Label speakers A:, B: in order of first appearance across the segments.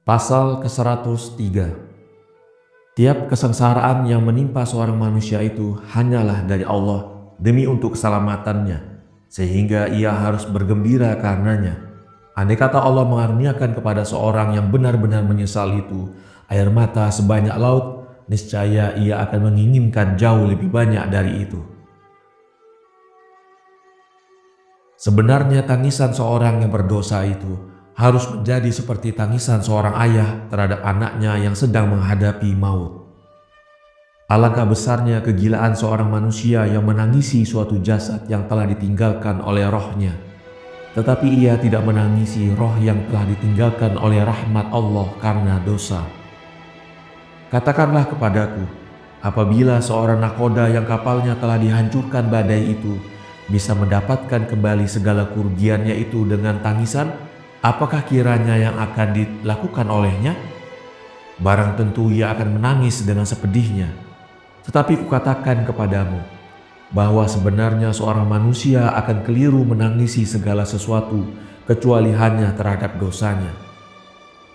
A: Pasal ke-103. Tiap kesengsaraan yang menimpa seorang manusia itu hanyalah dari Allah demi untuk keselamatannya, sehingga ia harus bergembira karenanya. Andai kata Allah mengaruniakan kepada seorang yang benar-benar menyesal itu air mata sebanyak laut, niscaya ia akan menginginkan jauh lebih banyak dari itu. Sebenarnya tangisan seorang yang berdosa itu harus menjadi seperti tangisan seorang ayah terhadap anaknya yang sedang menghadapi maut. Alangkah besarnya kegilaan seorang manusia yang menangisi suatu jasad yang telah ditinggalkan oleh rohnya, tetapi ia tidak menangisi roh yang telah ditinggalkan oleh rahmat Allah karena dosa. Katakanlah kepadaku, apabila seorang nakoda yang kapalnya telah dihancurkan badai itu bisa mendapatkan kembali segala kerugiannya itu dengan tangisan, apakah kiranya yang akan dilakukan olehnya? Barang tentu ia akan menangis dengan sepedihnya. Tetapi kukatakan kepadamu, bahwa sebenarnya seorang manusia akan keliru menangisi segala sesuatu kecuali hanya terhadap dosanya.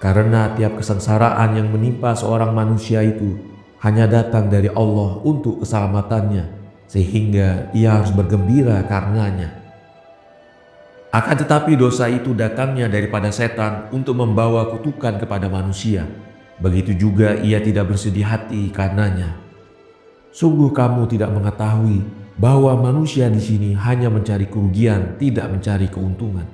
A: Karena tiap kesengsaraan yang menimpa seorang manusia itu hanya datang dari Allah untuk keselamatannya, sehingga ia harus bergembira karenanya. Akan tetapi dosa itu datangnya daripada setan untuk membawa kutukan kepada manusia. Begitu juga ia tidak bersedih hati karenanya. Sungguh kamu tidak mengetahui bahwa manusia di sini hanya mencari kerugian, tidak mencari keuntungan.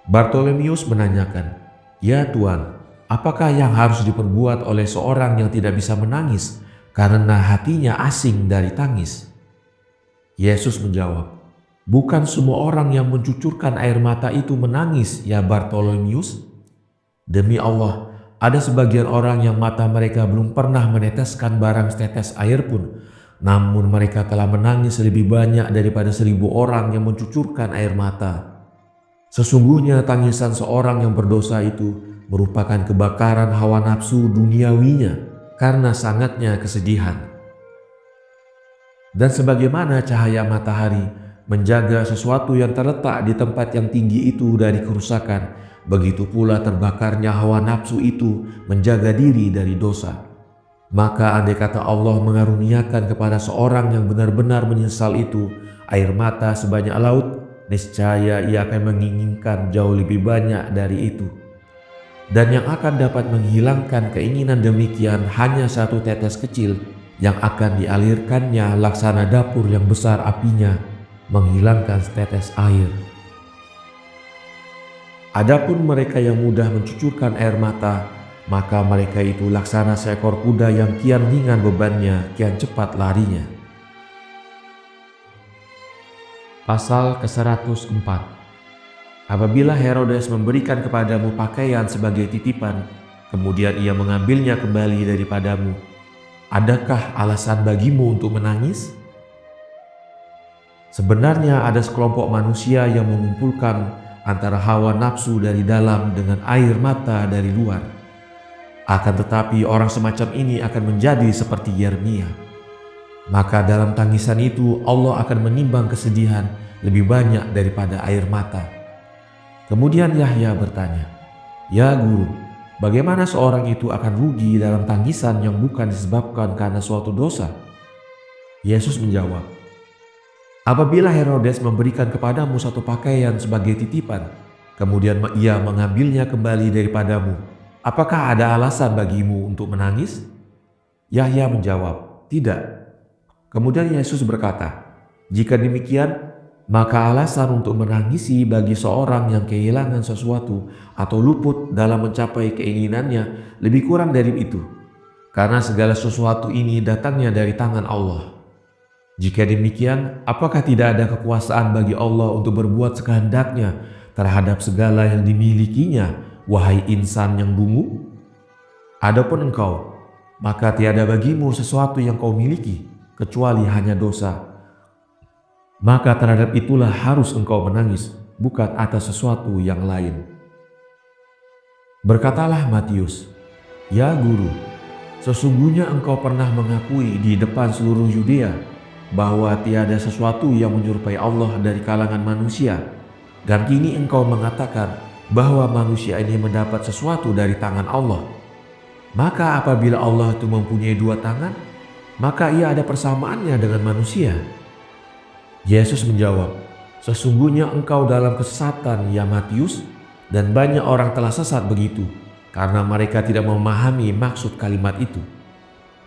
A: Bartolomeus menanyakan, "Ya Tuan, apakah yang harus diperbuat oleh seorang yang tidak bisa menangis karena hatinya asing dari tangis?" Yesus menjawab, "Bukan semua orang yang mencucurkan air mata itu menangis, ya Bartolomeus. Demi Allah, ada sebagian orang yang mata mereka belum pernah meneteskan barang setetes air pun, namun mereka telah menangis lebih banyak daripada 1.000 orang yang mencucurkan air mata. Sesungguhnya tangisan seorang yang berdosa itu merupakan kebakaran hawa nafsu duniawinya karena sangatnya kesedihan. Dan sebagaimana cahaya matahari menjaga sesuatu yang terletak di tempat yang tinggi itu dari kerusakan, begitu pula terbakarnya hawa nafsu itu menjaga diri dari dosa. Maka andai kata Allah mengaruniakan kepada seorang yang benar-benar menyesal itu air mata sebanyak laut, niscaya ia akan menginginkan jauh lebih banyak dari itu. Dan yang akan dapat menghilangkan keinginan demikian hanya satu tetes kecil yang akan dialirkannya laksana dapur yang besar apinya, menghilangkan setetes air. Adapun mereka yang mudah mencucurkan air mata, maka mereka itu laksana seekor kuda yang kian ringan bebannya, kian cepat larinya." Pasal ke-104. Apabila Herodes memberikan kepadamu pakaian sebagai titipan, kemudian ia mengambilnya kembali daripadamu, adakah alasan bagimu untuk menangis? Sebenarnya ada sekelompok manusia yang mengumpulkan antara hawa nafsu dari dalam dengan air mata dari luar. Akan tetapi orang semacam ini akan menjadi seperti Yeremia. Maka dalam tangisan itu Allah akan menimbang kesedihan lebih banyak daripada air mata. Kemudian Yahya bertanya, "Ya Guru, bagaimana seorang itu akan rugi dalam tangisan yang bukan disebabkan karena suatu dosa?" Yesus menjawab, "Apabila Herodes memberikan kepadamu satu pakaian sebagai titipan, kemudian ia mengambilnya kembali daripadamu, apakah ada alasan bagimu untuk menangis?" Yahya menjawab, "Tidak." Kemudian Yesus berkata, "Jika demikian, maka alasan untuk menangisi bagi seorang yang kehilangan sesuatu atau luput dalam mencapai keinginannya lebih kurang dari itu, karena segala sesuatu ini datangnya dari tangan Allah. Jika demikian, apakah tidak ada kekuasaan bagi Allah untuk berbuat sekehendaknya terhadap segala yang dimilikinya, wahai insan yang dungu? Adapun engkau, maka tiada bagimu sesuatu yang kau miliki, kecuali hanya dosa. Maka terhadap itulah harus engkau menangis, bukan atas sesuatu yang lain." Berkatalah Matius, "Ya Guru, sesungguhnya engkau pernah mengakui di depan seluruh Yudea bahwa tiada sesuatu yang menyerupai Allah dari kalangan manusia, dan kini engkau mengatakan bahwa manusia ini mendapat sesuatu dari tangan Allah. Maka apabila Allah itu mempunyai dua tangan, maka ia ada persamaannya dengan manusia. Yesus menjawab, "Sesungguhnya engkau dalam kesesatan, ya Matius, dan banyak orang telah sesat begitu, karena mereka tidak memahami maksud kalimat itu.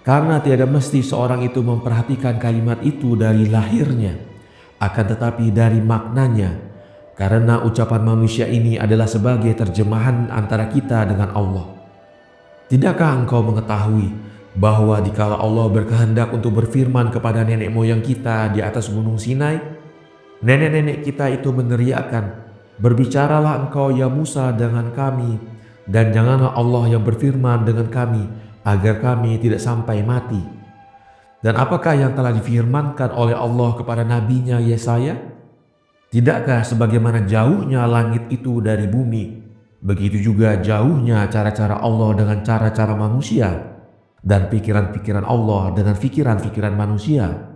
A: Karena tiada mesti seorang itu memperhatikan kalimat itu dari lahirnya, akan tetapi dari maknanya, karena ucapan manusia ini adalah sebagai terjemahan antara kita dengan Allah. Tidakkah engkau mengetahui bahwa dikala Allah berkehendak untuk berfirman kepada nenek moyang kita di atas gunung Sinai, nenek-nenek kita itu meneriakkan, 'Berbicaralah engkau ya Musa dengan kami, dan janganlah Allah yang berfirman dengan kami, agar kami tidak sampai mati.' Dan apakah yang telah difirmankan oleh Allah kepada nabinya Yesaya? Tidakkah sebagaimana jauhnya langit itu dari bumi, begitu juga jauhnya cara-cara Allah dengan cara-cara manusia, dan pikiran-pikiran Allah dengan pikiran-pikiran manusia.